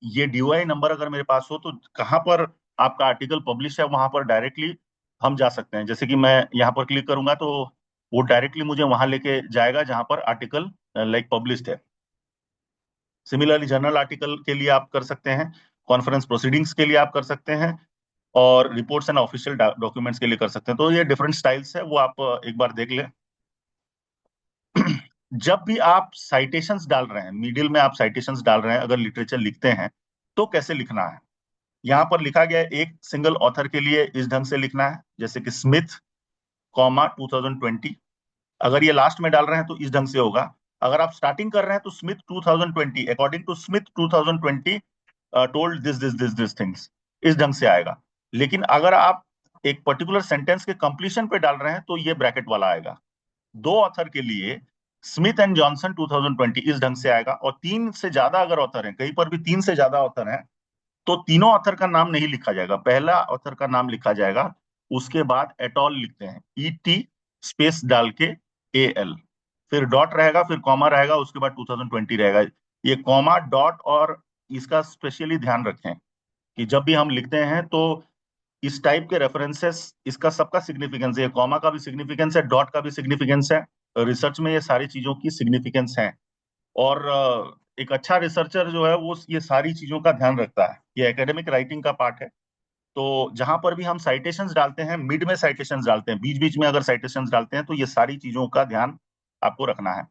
Speaker 1: ये डीओआई नंबर अगर मेरे पास हो तो कहाँ पर आपका आर्टिकल पब्लिश है वहां पर डायरेक्टली हम जा सकते हैं। जैसे कि मैं यहाँ पर क्लिक करूंगा तो वो डायरेक्टली मुझे वहां लेके जाएगा जहां पर आर्टिकल लाइक पब्लिश्ड है। सिमिलरली जर्नल आर्टिकल के लिए आप कर सकते हैं, कॉन्फ्रेंस प्रोसीडिंग्स के लिए आप कर सकते हैं, और रिपोर्ट्स एंड ऑफिशियल डॉक्यूमेंट्स के लिए कर सकते हैं। तो ये डिफरेंट स्टाइल्स है, वो आप एक बार देख लें। जब भी आप साइटेशंस डाल रहे हैं, मिडिल में आप साइटेशंस डाल रहे हैं, अगर लिटरेचर लिखते हैं तो कैसे लिखना है। यहाँ पर लिखा गया है एक सिंगल ऑथर के लिए इस ढंग से लिखना है, जैसे कि स्मिथ कॉमा 2020। अगर ये लास्ट में डाल रहे हैं तो इस ढंग से होगा। अगर आप स्टार्टिंग कर रहे हैं तो Smith 2020, according to Smith 2020 told this this this this things, इस ढंग से आएगा। लेकिन अगर आप एक पर्टिकुलर सेंटेंस के कंप्लीशन पे डाल रहे हैं तो ये ब्रैकेट वाला आएगा। दो ऑथर के लिए स्मिथ एंड जॉनसन 2020 इस ढंग से आएगा। और तीन से ज्यादा अगर ऑथर हैं, कहीं पर भी तीन से ज्यादा ऑथर हैं, तो तीनों ऑथर का नाम नहीं लिखा जाएगा, पहला ऑथर का नाम लिखा जाएगा, उसके बाद एटॉल लिखते हैं, ईटी स्पेस डाल के एल, फिर डॉट रहेगा, फिर कॉमा रहेगा, उसके बाद 2020 रहेगा। ये कॉमा डॉट और इसका स्पेशली ध्यान रखें कि जब भी हम लिखते हैं तो इस टाइप के रेफरेंसेस, इसका सबका सिग्निफिकेंस है, कॉमा का भी सिग्निफिकेंस है, डॉट का भी सिग्निफिकेंस है। रिसर्च में ये सारी चीजों की सिग्निफिकेंस है। और एक अच्छा रिसर्चर जो है वो ये सारी चीजों का ध्यान रखता है, ये एकेडमिक राइटिंग का पार्ट है। तो जहां पर भी हम साइटेशंस डालते हैं, मिड में साइटेशंस डालते हैं, बीच बीच में अगर साइटेशंस डालते हैं, तो ये सारी चीजों का ध्यान आपको रखना है।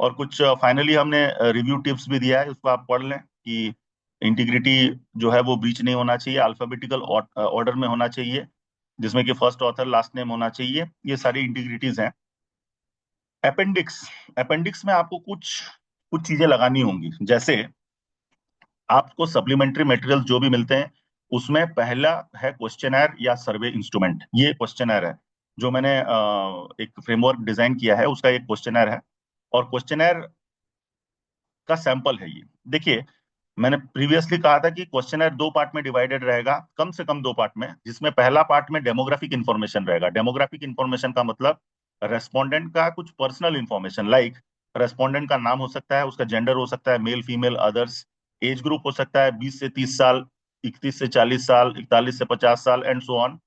Speaker 1: और कुछ फाइनली हमने रिव्यू टिप्स भी दिया है, उसको आप पढ़ लें कि इंटीग्रिटी जो है वो ब्रीच नहीं होना चाहिए, अल्फाबेटिकल ऑर्डर में होना चाहिए, जिसमें कि फर्स्ट ऑथर लास्ट नेम होना चाहिए, ये सारी इंटीग्रिटीज हैं। अपेंडिक्स, अपेंडिक्स में आपको कुछ कुछ चीजें लगानी होंगी। जैसे आपको सप्लीमेंट्री मटेरियल जो भी मिलते हैं उसमें पहला है क्वेश्चनर या सर्वे इंस्ट्रूमेंट। ये क्वेश्चनर है जो मैंने एक फ्रेमवर्क डिजाइन किया है, उसका एक क्वेश्चनर है, और क्वेश्चनर का सैंपल है ये। देखिए मैंने प्रीवियसली कहा था कि क्वेश्चनर दो पार्ट में डिवाइडेड रहेगा, कम से कम दो पार्ट में, जिसमें पहला पार्ट में डेमोग्राफिक इंफॉर्मेशन रहेगा। डेमोग्राफिक इंफॉर्मेशन का मतलब रेस्पोंडेंट का कुछ पर्सनल इंफॉर्मेशन, लाइक रेस्पोंडेंट का नाम हो सकता है, उसका जेंडर हो सकता है, male female others, age group हो सकता है 20 से 30 साल, 31 से 40 साल, 41 से 50 साल, एंड सो ऑन।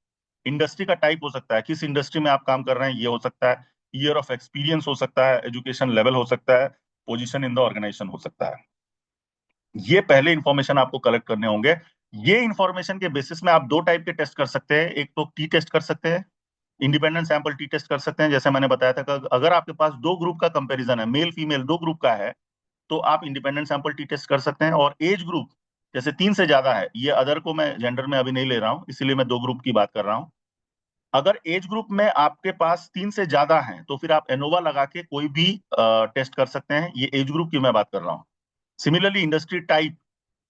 Speaker 1: इंडस्ट्री का टाइप हो सकता है, किस इंडस्ट्री में आप काम कर रहे हैं ये हो सकता है, ईयर ऑफ एक्सपीरियंस हो सकता है, एजुकेशन लेवल हो सकता है, पोजीशन इन द ऑर्गेनाइजेशन हो सकता है। ये पहले इंफॉर्मेशन आपको कलेक्ट करने होंगे। ये इंफॉर्मेशन के बेसिस में आप दो टाइप के टेस्ट कर सकते हैं, एक तो टी टेस्ट कर सकते हैं, इंडिपेंडेंट सैंपल टी टेस्ट कर सकते हैं। जैसे मैंने बताया था कि अगर आपके पास दो ग्रुप का कंपैरिजन है, मेल फीमेल दो ग्रुप का है, तो आप इंडिपेंडेंट सैंपल टी टेस्ट कर सकते हैं। और एज ग्रुप जैसे तीन से ज्यादा है, ये अदर को मैं जेंडर में अभी नहीं ले रहा हूं, इसीलिए मैं दो ग्रुप की बात कर रहा हूं। अगर एज ग्रुप में आपके पास तीन से ज्यादा है तो फिर आप एनोवा लगा के कोई भी टेस्ट कर सकते हैं, ये एज ग्रुप की मैं बात कर रहा हूँ। सिमिलरली इंडस्ट्री टाइप,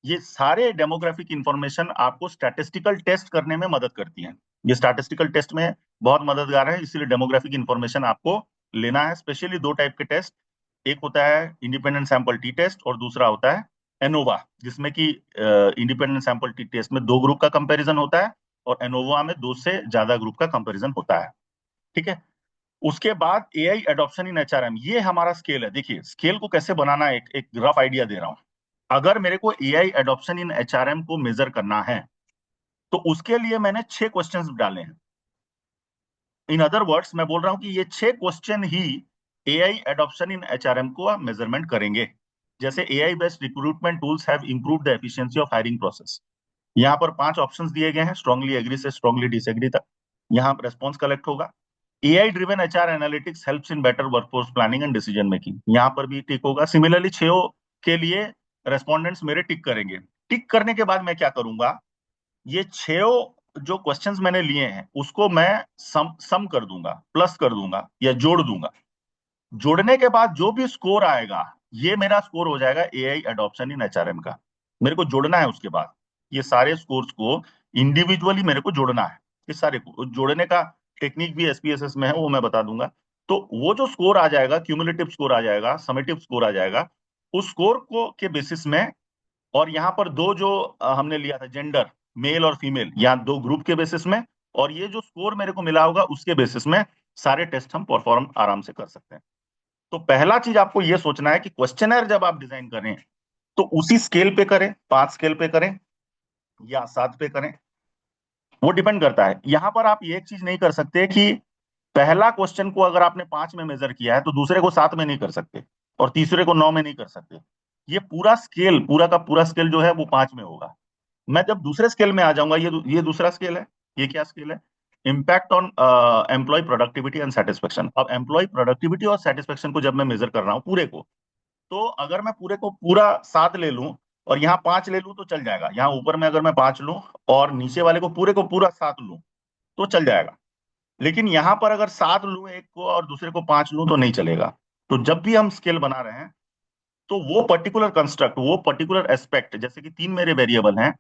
Speaker 1: ये सारे डेमोग्राफिक इंफॉर्मेशन आपको स्टैटिस्टिकल टेस्ट करने में मदद करती हैं। ये स्टैटिस्टिकल टेस्ट में बहुत मददगार है, इसलिए डेमोग्राफिक इंफॉर्मेशन आपको लेना है। स्पेशली दो टाइप के टेस्ट, एक होता है इंडिपेंडेंट सैंपल टी टेस्ट और दूसरा होता है एनोवा, जिसमें कि इंडिपेंडेंट सैंपल टी टेस्ट में दो ग्रुप का कंपैरिजन होता है और एनोवा में दो से ज्यादा ग्रुप का कंपैरिजन होता है। ठीक है। उसके बाद एआई एडॉप्शन इन एचआरएम, ये हमारा स्केल है। देखिए स्केल को कैसे बनाना है, एक रफ आइडिया दे रहा हूं। अगर मेरे को एआई एडॉप्शन इन एचआरएम को मेजर करना है तो उसके लिए मैंने 6 क्वेश्चंस डाले हैं। इन अदर वर्ड्स मैं बोल रहा हूं कि ये 6 क्वेश्चन ही एआई एडॉप्शन इन एचआरएम को आप मेजरमेंट करेंगे। जैसे AI based recruitment tools have improved the efficiency of hiring process. यहाँ पर 5 ऑप्शंस दिए गए हैं, स्ट्रांगली एग्री से स्ट्रांगली डिसएग्री तक। यहाँ रेस्पॉन्स कलेक्ट होगा। AI driven HR analytics helps in better workforce planning and decision making, यहाँ पर भी टिक होगा। सिमिलरली 6 के लिए रेस्पोंडेंट्स मेरे टिक करेंगे। टिक करने के बाद मैं क्या करूंगा, ये 6 जो क्वेश्चंस मैंने लिए हैं उसको मैं सम कर दूंगा, प्लस कर दूंगा या जोड़ दूंगा। जोड़ने के बाद जो भी स्कोर आएगा ये मेरा स्कोर हो जाएगा एआई एडॉप्शन इन एचआरएम का। मेरे को जोड़ना है उसके बाद, ये सारे स्कोर्स को इंडिविजुअली मेरे को जोड़ना है। इस सारे को जोड़ने का टेक्निक भी एसपीएसएस में है, वो मैं बता दूंगा। तो वो जो स्कोर आ जाएगा, क्यूमुलेटिव स्कोर आ जाएगा, समेटिव स्कोर आ जाएगा, उस स्कोर को के बेसिस में, और यहाँ पर दो जो हमने लिया था जेंडर, मेल और फीमेल, यहाँ दो ग्रुप के बेसिस में, और ये जो स्कोर मेरे को मिला होगा उसके बेसिस में सारे टेस्ट हम परफॉर्म आराम से कर सकते हैं। तो पहला चीज आपको ये सोचना है कि क्वेश्चनर जब आप डिजाइन करें तो उसी स्केल पे करें, 5 स्केल पे करें या 7 पे करें, वो डिपेंड करता है। यहां पर आप ये एक चीज नहीं कर सकते कि पहला क्वेश्चन को अगर आपने 5 में मेजर किया है तो दूसरे को 7 में नहीं कर सकते और तीसरे को 9 में नहीं कर सकते। ये पूरा स्केल, पूरा का पूरा स्केल जो है वो 5 में होगा। मैं जब दूसरे स्केल में आ जाऊंगा, ये दूसरा स्केल है। ये क्या स्केल है? Impact on employee productivity and satisfaction. अब एम्प्लॉय प्रोडक्टिविटी और सेटिस्फेक्शन को जब मैं मेजर कर रहा हूँ पूरे को, तो अगर मैं पूरे को पूरा 7 ले लूं और यहाँ 5 ले लूं तो चल जाएगा। यहाँ ऊपर में अगर मैं 5 लूं और नीचे वाले को पूरे को पूरा 7 लूं तो चल जाएगा। लेकिन यहाँ पर अगर 7 लूं एक को और दूसरे को 5 लूं तो नहीं चलेगा। तो जब भी हम स्केल बना रहे हैं तो वो पर्टिकुलर कंस्ट्रक्ट, वो पर्टिकुलर एस्पेक्ट, जैसे कि 3 मेरे वेरिएबल हैं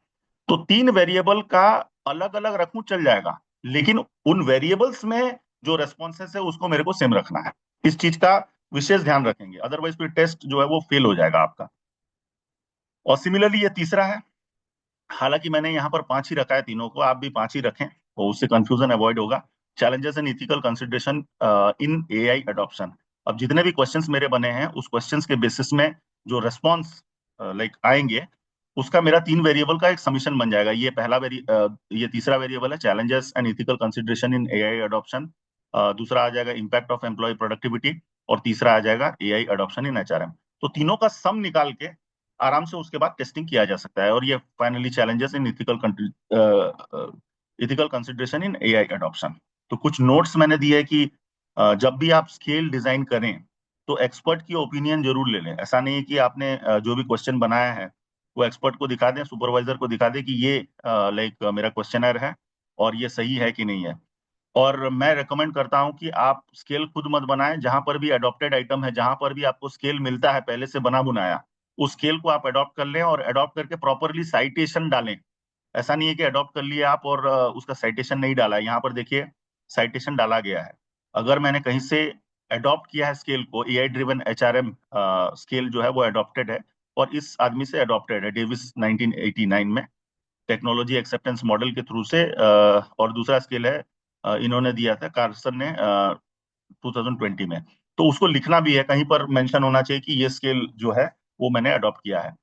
Speaker 1: तो 3 वेरिएबल का अलग अलग रखूं चल जाएगा, लेकिन उन वेरिएबल्स में जो रेस्पॉन्सेस है उसको मेरे को सेम रखना है। इस चीज का विशेष ध्यान रखेंगे, अदरवाइज फिर टेस्ट जो है वो फेल हो जाएगा आपका। और सिमिलरली ये तीसरा है। हालांकि मैंने यहाँ पर 5 ही रखा है तीनों को, आप भी 5 ही रखें तो उससे कंफ्यूजन अवॉइड होगा। Challenges and ethical consideration in AI adoption. अब जितने भी क्वेश्चंस मेरे बने हैं उस क्वेश्चंस के बेसिस में जो रेस्पॉन्स लाइक आएंगे उसका मेरा 3 वेरिएबल का एक समीशन बन जाएगा। ये तीसरा वेरिएबल है challenges and ethical consideration in AI adoption. दूसरा आ जाएगा इम्पैक्ट ऑफ एम्प्लॉय प्रोडक्टिविटी, और तीसरा आ जाएगा एआई अडॉप्शन इन एचआरएम। तो तीनों का सम निकाल के आराम से उसके बाद टेस्टिंग किया जा सकता है। और ये finally challenges in ethical consideration in AI adoption. तो कुछ नोट्स मैंने दिए है कि जब भी आप स्केल डिजाइन करें तो एक्सपर्ट की ओपिनियन जरूर ले लें। ऐसा नहीं है कि आपने जो भी क्वेश्चन बनाया है वो एक्सपर्ट को दिखा दें, सुपरवाइजर को दिखा दें कि ये लाइक मेरा क्वेश्चनर है और ये सही है कि नहीं है। और मैं रेकमेंड करता हूं कि आप स्केल खुद मत बनाएं। जहां पर भी अडॉप्टेड आइटम है, जहां पर भी आपको स्केल मिलता है पहले से बना बुनाया, उस स्केल को आप अडॉप्ट कर लें और अडॉप्ट करके प्रॉपरली साइटेशन डालें। ऐसा नहीं है कि अडॉप्ट कर लिए आप और उसका साइटेशन नहीं डाला है। यहाँ पर देखिए साइटेशन डाला गया है। अगर मैंने कहीं से अडॉप्ट किया है स्केल को, एआई ड्रिवन एचआरएम स्केल जो है वो अडॉप्टेड है, और इस आदमी से अडॉप्टेड है डेविस 1989 में टेक्नोलॉजी एक्सेप्टेंस मॉडल के थ्रू से। और दूसरा स्केल है इन्होंने दिया था कार्सन ने 2020 में। तो उसको लिखना भी है, कहीं पर मेंशन होना चाहिए कि ये स्केल जो है वो मैंने अडॉप्ट किया है।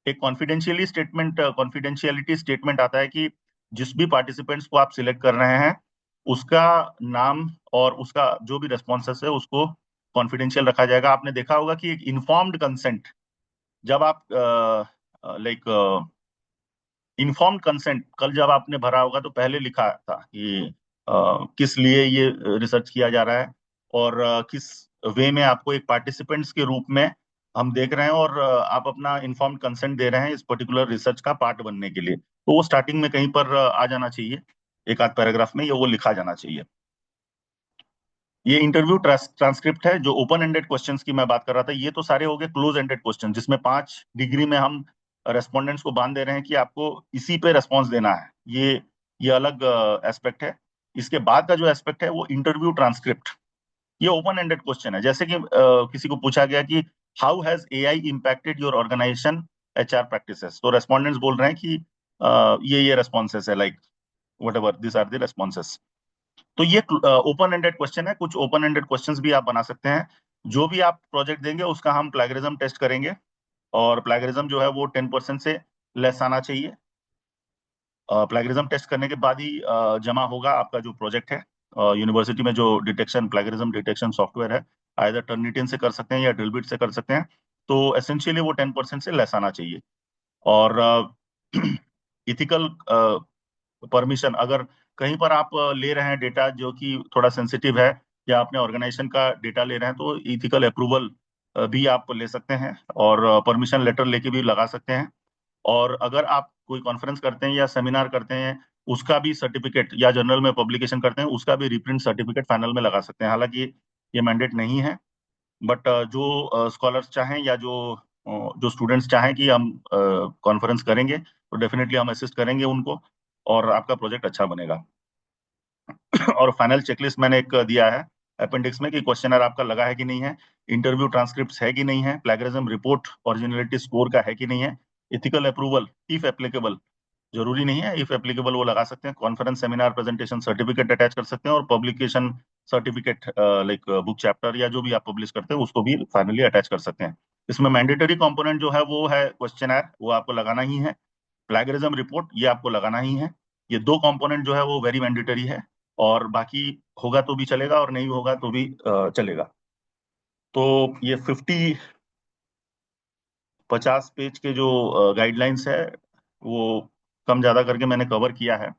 Speaker 1: एक कॉन्फिडेंशियलिटी स्टेटमेंट आता है कि जिस भी पार्टिसिपेंट्स को आप सिलेक्ट कर रहे हैं उसका नाम और उसका जो भी रेस्पॉन्सेस है उसको कॉन्फिडेंशियल रखा जाएगा। आपने देखा होगा कि एक इन्फॉर्म्ड कंसेंट, जब आप लाइक इन्फॉर्म्ड कंसेंट कल जब आपने भरा होगा तो पहले लिखा था कि किस लिए ये रिसर्च किया जा रहा है और किस वे में आपको एक पार्टिसिपेंट्स के रूप में हम देख रहे हैं, और आप अपना इन्फॉर्म्ड कंसेंट दे रहे हैं इस पर्टिकुलर रिसर्च का पार्ट बनने के लिए। तो वो स्टार्टिंग में कहीं पर आ जाना चाहिए, एक आध पैराग्राफ में ये वो लिखा जाना चाहिए। ये इंटरव्यू ट्रांसक्रिप्ट है। जो ओपन एंडेड क्वेश्चंस की मैं बात कर रहा था, ये तो सारे हो गए क्लोज एंडेड क्वेश्चन, जिसमें 5 डिग्री में हम रेस्पोंडेंट्स को बांध दे रहे हैं कि आपको इसी पे रेस्पॉन्स देना है। ये अलग एस्पेक्ट है। इसके बाद का जो एस्पेक्ट है वो इंटरव्यू ट्रांसक्रिप्ट। ये ओपन एंडेड क्वेश्चन है। जैसे कि किसी को पूछा गया कि how has AI impacted your organisation HR practices, तो रेस्पोंडेंट्स बोल रहे हैं कि ये रेस्पॉन्सेस है, like whatever this are the responses. तो ये ओपन एंडेड क्वेश्चन है। कुछ ओपन एंडेड क्वेश्चंस भी आप बना सकते हैं। जो भी आप प्रोजेक्ट देंगे उसका हम प्लेगरिज्म टेस्ट करेंगे, और प्लेगरिज्म जो है वो 10% से लेस आना चाहिए। प्लेगरिज्म टेस्ट करने के बाद ही जमा होगा आपका जो प्रोजेक्ट है। यूनिवर्सिटी में जो डिटेक्शन, प्लेगरिज्म डिटेक्शन सॉफ्टवेयर है, आइदर टर्निटिन से कर सकते हैं या ड्रिलबिट से कर सकते हैं। तो एसेंशियली वो 10% से लेस आना चाहिए। और इथिकल परमिशन, अगर कहीं पर आप ले रहे हैं डेटा जो कि थोड़ा सेंसिटिव है या अपने ऑर्गेनाइजेशन का डेटा ले रहे हैं, तो इथिकल अप्रूवल भी आप ले सकते हैं और परमिशन लेटर लेके भी लगा सकते हैं। और अगर आप कोई कॉन्फ्रेंस करते हैं या सेमिनार करते हैं, उसका भी सर्टिफिकेट, या जर्नल में पब्लिकेशन करते हैं उसका भी रिप्रिंट सर्टिफिकेट फाइनल में लगा सकते हैं। हालांकि ये मैंडेट नहीं है, बट जो स्कॉलर्स चाहें या जो स्टूडेंट्स चाहें कि हम कॉन्फ्रेंस करेंगे तो डेफिनेटली हम असिस्ट करेंगे उनको, और आपका प्रोजेक्ट अच्छा बनेगा। और फाइनल चेकलिस्ट मैंने एक दिया है अपेंडिक्स में कि क्वेश्चनर आपका लगा है कि नहीं है, इंटरव्यू ट्रांसक्रिप्ट है कि नहीं है, प्लेगरिज्म रिपोर्ट ओरिजिनलिटी स्कोर का है कि नहीं है, इथिकल अप्रूवल इफ एप्लीकेबल, जरूरी नहीं है, इफ एप्लीकेबल वो लगा सकते हैं, conference seminar presentation certificate attach कर सकते हैं, और publication certificate like book chapter या जो भी आप पब्लिश करते हैं उसको भी फाइनली अटैच कर सकते हैं। इसमें मैंडेटरी कंपोनेंट जो है वो है क्वेश्चनर, वो आपको लगाना ही है। प्लेगरिज्म रिपोर्ट ये आपको लगाना ही है। ये दो कंपोनेंट जो है वो वेरी मैंडेटरी है, और बाकी होगा तो भी चलेगा और नहीं होगा तो भी चलेगा। तो ये 50 पेज के जो गाइडलाइंस है वो कम ज्यादा करके मैंने कवर किया है।